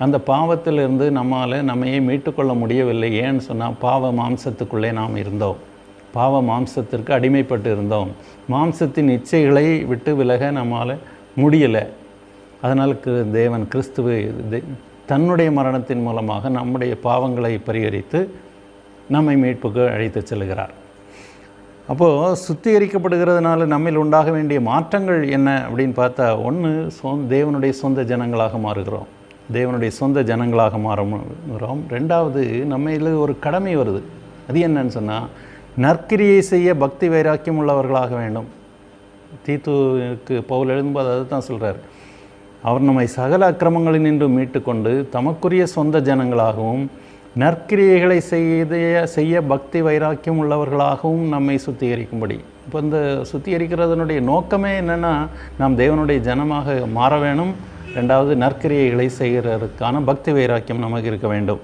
அந்த பாவத்திலிருந்து நம்மால் நம்மையே மீட்டுக்கொள்ள முடியவில்லை. ஏன்னு சொன்னால் பாவ மாம்சத்துக்குள்ளே நாம் இருந்தோம், பாவ மாம்சத்திற்கு அடிமைப்பட்டு இருந்தோம். மாம்சத்தின் இச்சைகளை விட்டு விலக நம்மால் முடியலை. அதனால் தேவன் கிறிஸ்துவை தன்னுடைய மரணத்தின் மூலமாக நம்முடைய பாவங்களை பரிகரித்து நம்மை மீட்புக்கு அழைத்து செல்கிறார். அப்போது சுத்திகரிக்கப்படுகிறதுனால நம்மில் உண்டாக வேண்டிய மாற்றங்கள் என்ன அப்படின்னு பார்த்தா, ஒன்று தேவனுடைய சொந்த ஜனங்களாக மாறுகிறோம், தேவனுடைய சொந்த ஜனங்களாக மாறுகிறோம். ரெண்டாவது, நம்மையில் ஒரு கடமை வருது. அது என்னன்னு சொன்னால், நற்கிரியை செய்ய பக்தி வைராக்கியம் உள்ளவர்களாக வேண்டும். தீத்துவுக்கு பவுல் எழுதும்போது அதை தான் சொல்கிறார். அவர் நம்மை சகல அக்கிரமங்களில் நின்று மீட்டு கொண்டு தமக்குரிய சொந்த ஜனங்களாகவும் நற்கிரியைகளை செய்ய பக்தி வைராக்கியம் உள்ளவர்களாகவும் நம்மை சுத்திகரிக்கும்படி. இப்போ இந்த சுத்திகரிக்கிறதனுடைய நோக்கமே என்னென்னா, நாம் தேவனுடைய ஜனமாக மாற வேணும். ரெண்டாவது, நற்கிரியைகளை செய்கிறதுக்கான பக்தி வைராக்கியம் நமக்கு இருக்க வேண்டும்.